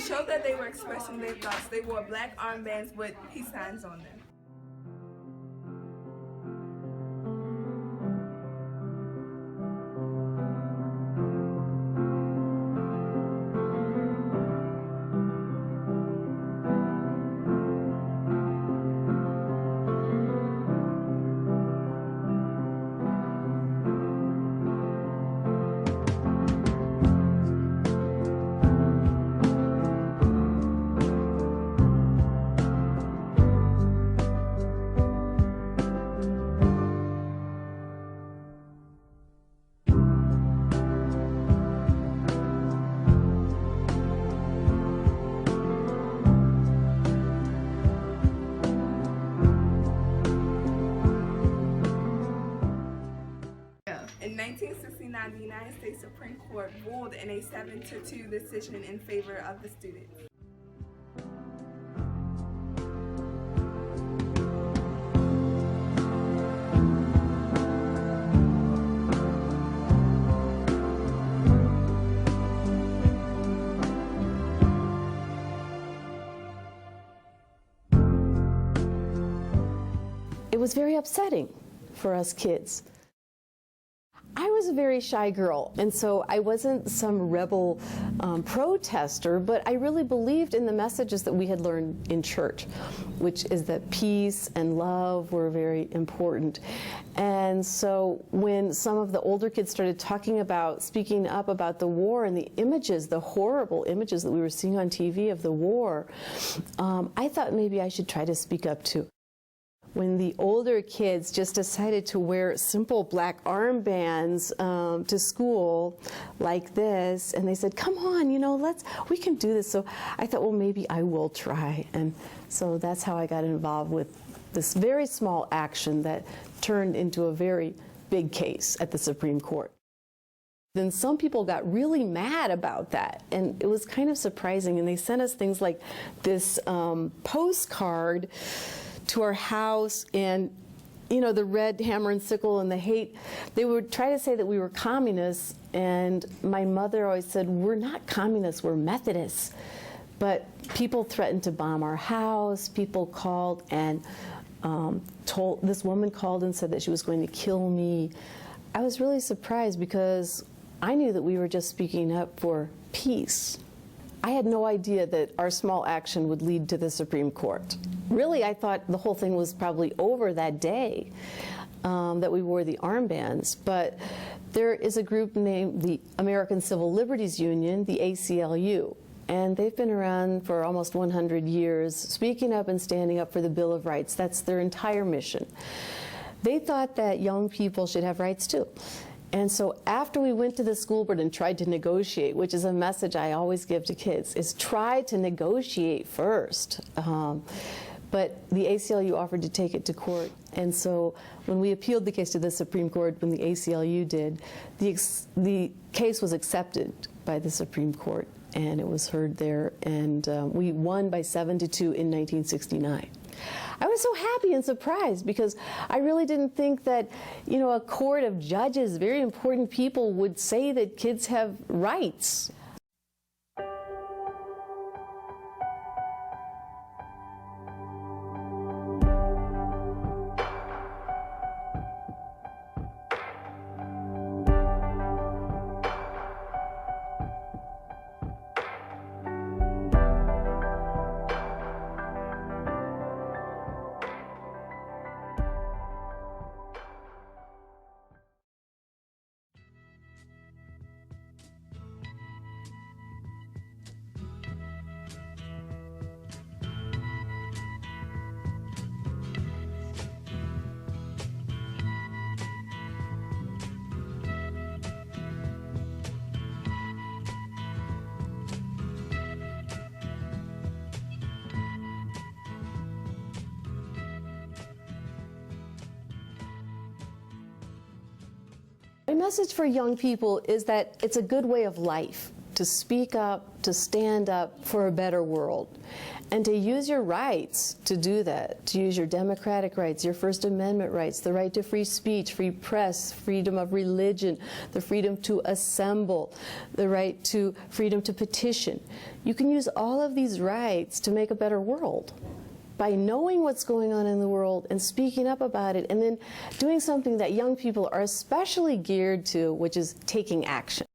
show that they were expressing their thoughts, they wore black armbands with peace signs on them. In 1969, the United States Supreme Court ruled in a 7-2 decision in favor of the students. It was very upsetting for us kids. I was a very shy girl, and so I wasn't some rebel protester, but I really believed in the messages that we had learned in church, which is that peace and love were very important. And so when some of the older kids started talking about, speaking up about the war and the images, the horrible images that we were seeing on TV of the war, I thought maybe I should try to speak up too. When the older kids just decided to wear simple black armbands to school like this, and they said, come on, you know, we can do this. So I thought, well, maybe I will try. And so that's how I got involved with this very small action that turned into a very big case at the Supreme Court. Then some people got really mad about that, and it was kind of surprising, and they sent us things like this postcard to our house, and you know, the red hammer and sickle and the hate. They would try to say that we were communists, and my mother always said, we're not communists, we're Methodists. But people threatened to bomb our house. People called and this woman called and said that she was going to kill me. I was really surprised because I knew that we were just speaking up for peace. I had no idea that our small action would lead to the Supreme Court. Really, I thought the whole thing was probably over that day that we wore the armbands. But there is a group named the American Civil Liberties Union, the ACLU, and they've been around for almost 100 years, speaking up and standing up for the Bill of Rights. That's their entire mission. They thought that young people should have rights too. And so after we went to the school board and tried to negotiate, which is a message I always give to kids, is try to negotiate first. But the ACLU offered to take it to court. And so when we appealed the case to the Supreme Court, when the ACLU did, the case was accepted by the Supreme Court, and it was heard there. And we won by 7-2 in 1969. I was so happy and surprised because I really didn't think that, you know, a court of judges, very important people, would say that kids have rights. My message for young people is that it's a good way of life. to speak up, to stand up for a better world, and to use your rights to do that, to use your democratic rights, your First Amendment rights, the right to free speech, free press, freedom of religion, the freedom to assemble, the right to freedom to petition. You can use all of these rights to make a better world by knowing what's going on in the world and speaking up about it, and then doing something that young people are especially geared to, which is taking action.